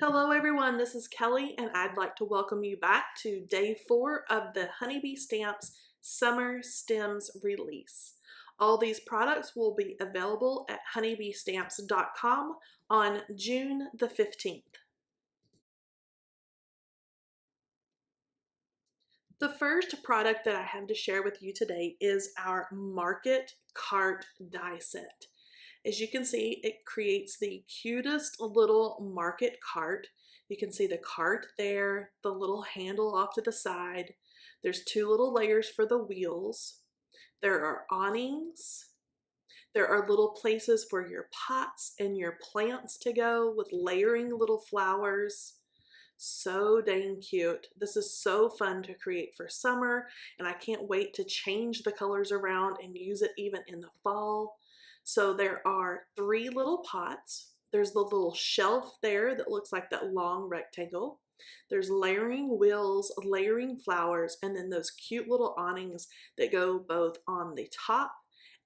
Hello everyone, this is Kelly and I'd like to welcome you back to day 4 of the Honeybee Stamps Summer Stems release. All these products will be available at honeybeestamps.com on June the 15th. The first product that I have to share with you today is our Market Cart die set. As you can see, it creates the cutest little market cart. You can see the cart there, the little handle off to the side. There's 2 little layers for the wheels. There are awnings. There are little places for your pots and your plants to go with layering little flowers. So dang cute. This is so fun to create for summer, and I can't wait to change the colors around and use it even in the fall. So there are 3 little pots. There's the little shelf there that looks like that long rectangle. There's layering wheels, layering flowers, and then those cute little awnings that go both on the top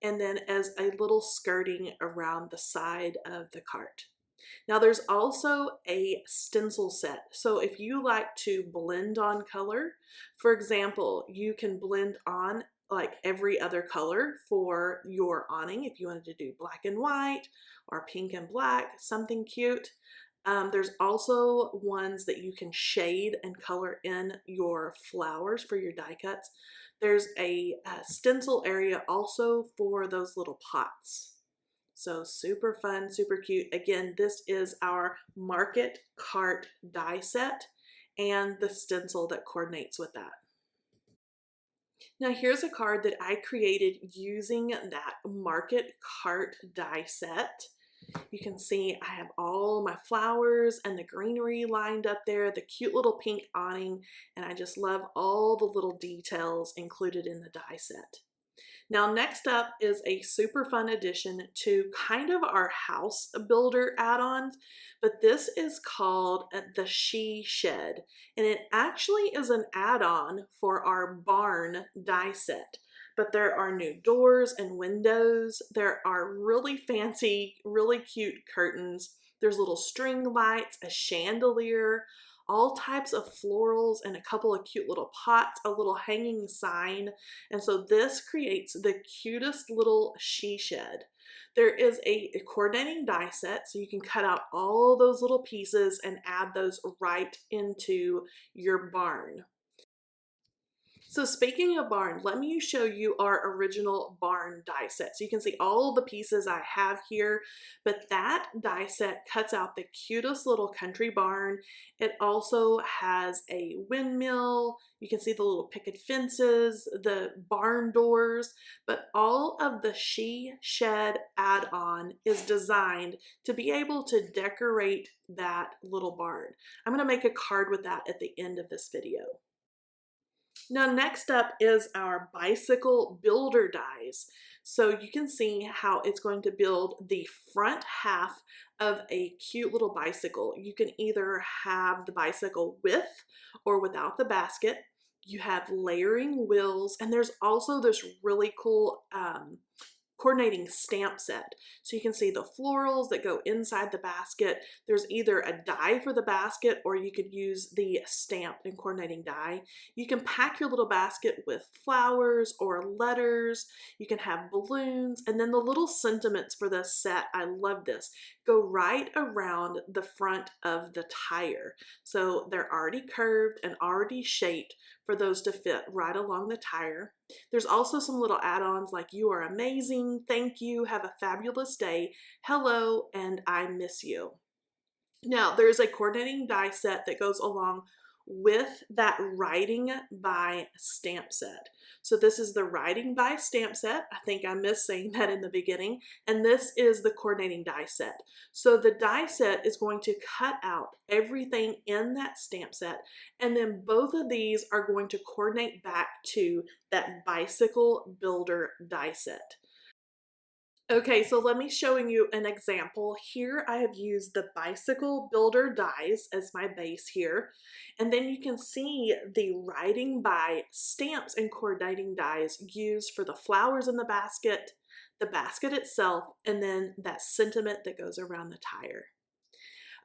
and then as a little skirting around the side of the cart. Now there's also a stencil set. So if you like to blend on color, for example, you can blend on like every other color for your awning if you wanted to do black and white or pink and black, something cute. There's also ones that you can shade and color in your flowers for your die cuts. There's a stencil area also for those little pots. So super fun, super cute. Again, this is our Market Cart die set and the stencil that coordinates with that. Now here's a card that I created using that Market Cart die set. You can see I have all my flowers and the greenery lined up there, the cute little pink awning, and I just love all the little details included in the die set. Now next up is a super fun addition to kind of our house builder add-ons, but this is called the She Shed, and it actually is an add-on for our barn die set. But there are new doors and windows. There are really fancy, really cute curtains. There's little string lights, a chandelier, all types of florals, and a couple of cute little pots, a little hanging sign. And so this creates the cutest little she shed. There is a coordinating die set, so you can cut out all those little pieces and add those right into your barn. So speaking of barn, let me show you our original barn die set. So you can see all the pieces I have here, but that die set cuts out the cutest little country barn. It also has a windmill. You can see the little picket fences, the barn doors, but all of the She Shed add-on is designed to be able to decorate that little barn. I'm going to make a card with that at the end of this video. Now next up is our bicycle builder dies. So you can see how it's going to build the front half of a cute little bicycle. You can either have the bicycle with or without the basket. You have layering wheels, and there's also this really cool coordinating stamp set. So you can see the florals that go inside the basket. There's either a die for the basket or you could use the stamp and coordinating die. You can pack your little basket with flowers or letters. You can have balloons, and then the little sentiments for this set, I love this, go right around the front of the tire. So they're already curved and already shaped for those to fit right along the tire. There's also some little add-ons like "You are amazing," "Thank you," "Have a fabulous day," "Hello," and "I miss you." Now, there's a coordinating die set that goes along with that writing by stamp set. So this is the writing by stamp set. I think I missed saying that in the beginning. And this is the coordinating die set. So the die set is going to cut out everything in that stamp set. And then both of these are going to coordinate back to that bicycle builder die set. Okay, so let me showing you an example. Here I have used the bicycle builder dies as my base here. And then you can see the writing by stamps and coordinating dies used for the flowers in the basket itself, and then that sentiment that goes around the tire.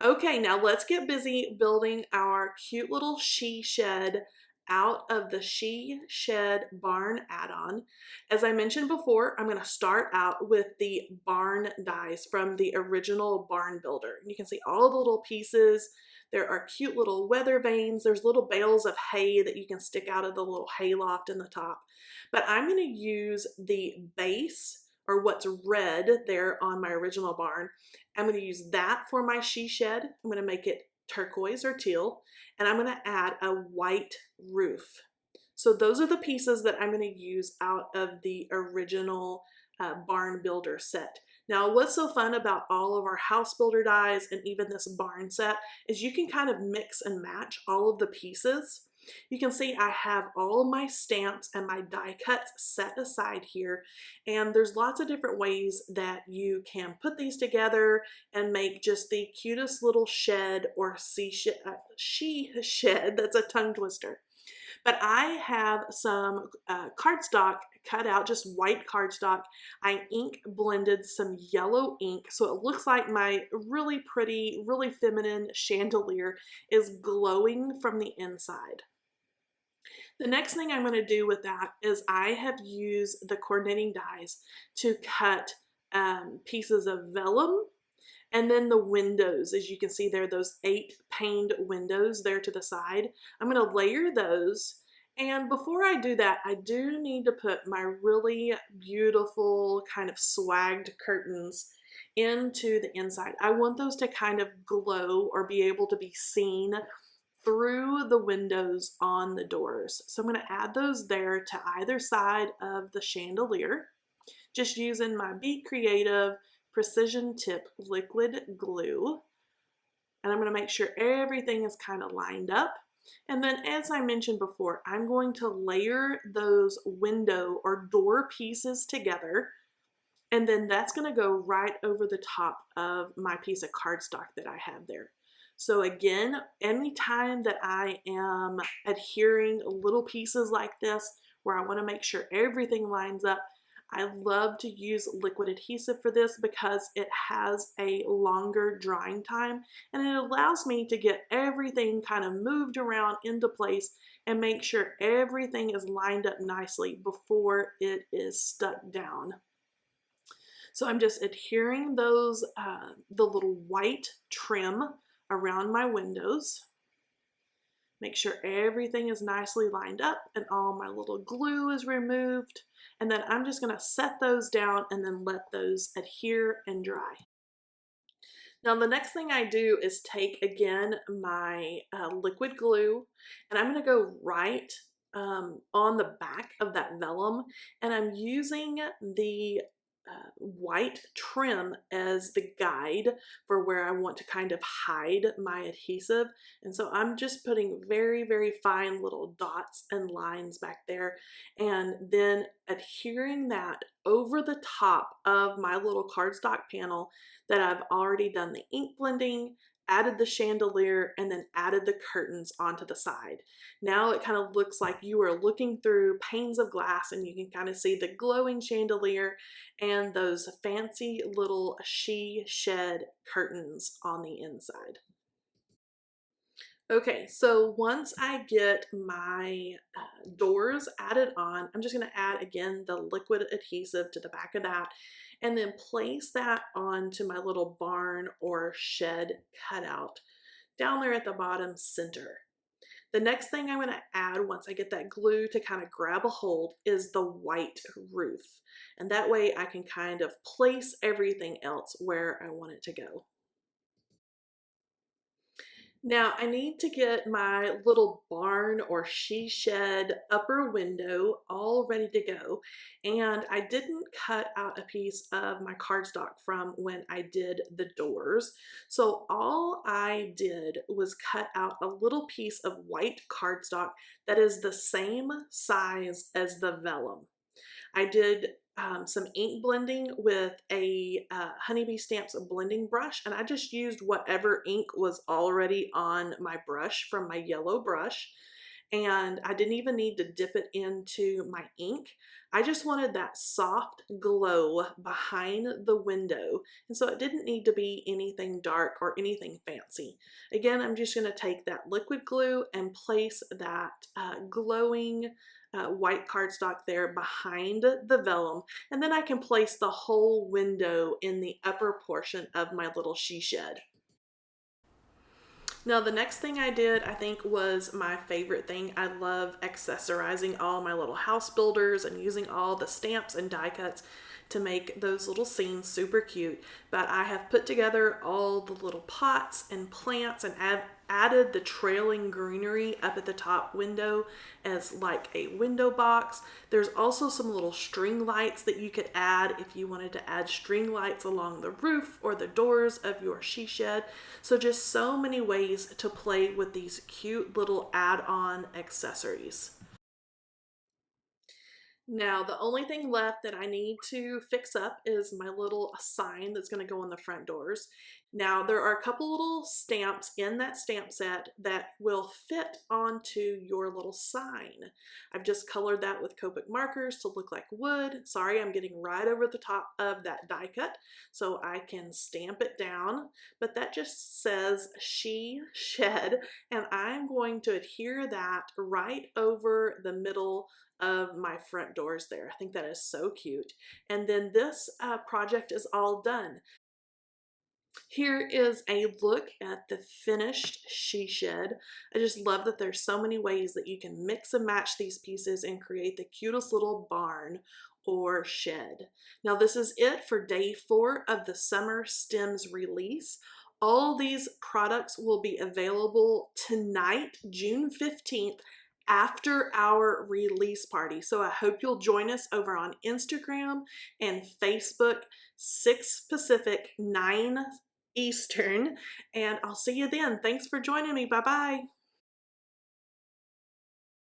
Okay, now let's get busy building our cute little she shed out of the She Shed Barn add-on. As I mentioned before, I'm going to start out with the barn dies from the original barn builder. You can see all the little pieces. There are cute little weather vanes. There's little bales of hay that you can stick out of the little hay loft in the top. But I'm going to use the base, or what's red there on my original barn. I'm going to use that for my she shed. I'm going to make it turquoise or teal, and I'm going to add a white roof. So those are the pieces that I'm going to use out of the original barn builder set. Now, what's so fun about all of our house builder dies and even this barn set is you can kind of mix and match all of the pieces. You can see I have all my stamps and my die cuts set aside here, and there's lots of different ways that you can put these together and make just the cutest little shed or she shed. That's a tongue twister. But I have some cardstock cut out, just white cardstock. I ink blended some yellow ink so it looks like my really pretty, really feminine chandelier is glowing from the inside. The next thing I'm going to do with that is I have used the coordinating dies to cut pieces of vellum, and then the windows. As you can see there, those 8 paned windows there to the side. I'm going to layer those. And before I do that, I do need to put my really beautiful kind of swagged curtains into the inside. I want those to kind of glow or be able to be seen through the windows on the doors. So I'm going to add those there to either side of the chandelier, just using my Be Creative Precision Tip liquid glue. And I'm going to make sure everything is kind of lined up. And then, as I mentioned before, I'm going to layer those window or door pieces together, and then that's going to go right over the top of my piece of cardstock that I have there. So again, anytime that I am adhering little pieces like this where I want to make sure everything lines up, I love to use liquid adhesive for this because it has a longer drying time, and it allows me to get everything kind of moved around into place and make sure everything is lined up nicely before it is stuck down. So I'm just adhering those, the little white trim around my windows. Make sure everything is nicely lined up and all my little glue is removed. And then I'm just going to set those down and then let those adhere and dry. Now the next thing I do is take again my liquid glue, and I'm going to go right on the back of that vellum, and I'm using the white trim as the guide for where I want to kind of hide my adhesive. And so I'm just putting very, very fine little dots and lines back there, and then adhering that over the top of my little cardstock panel that I've already done the ink blending, added the chandelier, and then added the curtains onto the side. Now it kind of looks like you are looking through panes of glass, and you can kind of see the glowing chandelier and those fancy little she shed curtains on the inside. Okay, so once I get my doors added on, I'm just going to add again the liquid adhesive to the back of that, and then place that onto my little barn or shed cutout down there at the bottom center. The next thing I'm going to add once I get that glue to kind of grab a hold is the white roof. And that way I can kind of place everything else where I want it to go. Now I need to get my little barn or she shed upper window all ready to go, and I didn't cut out a piece of my cardstock from when I did the doors. So all I did was cut out a little piece of white cardstock that is the same size as the vellum. I did some ink blending with a Honeybee Stamps blending brush, and I just used whatever ink was already on my brush from my yellow brush. and I didn't even need to dip it into my ink. I just wanted that soft glow behind the window, and so it didn't need to be anything dark or anything fancy. Again, I'm just going to take that liquid glue and place that glowing white cardstock there behind the vellum, and then I can place the whole window in the upper portion of my little she shed. Now, the next thing I did, I think, was my favorite thing. I love accessorizing all my little house builders and using all the stamps and die cuts to make those little scenes super cute. But I have put together all the little pots and plants and added the trailing greenery up at the top window as like a window box. There's also some little string lights that you could add if you wanted to add string lights along the roof or the doors of your she shed. So just so many ways to play with these cute little add-on accessories. Now, the only thing left that I need to fix up is my little sign that's going to go on the front doors. Now, there are a couple little stamps in that stamp set that will fit onto your little sign. I've just colored that with Copic markers to look like wood. Sorry, I'm getting right over the top of that die cut so I can stamp it down, but that just says she shed, and I'm going to adhere that right over the middle of my front doors there. I think that is so cute. And then this project is all done. Here is a look at the finished she shed. I just love that there's so many ways that you can mix and match these pieces and create the cutest little barn or shed. Now, this is it for day 4 of the Summer Stems release. All these products will be available tonight, June 15th, after our release party. So I hope you'll join us over on Instagram and Facebook, 6 Pacific, 9 Eastern, and I'll see you then. Thanks for joining me. Bye-bye.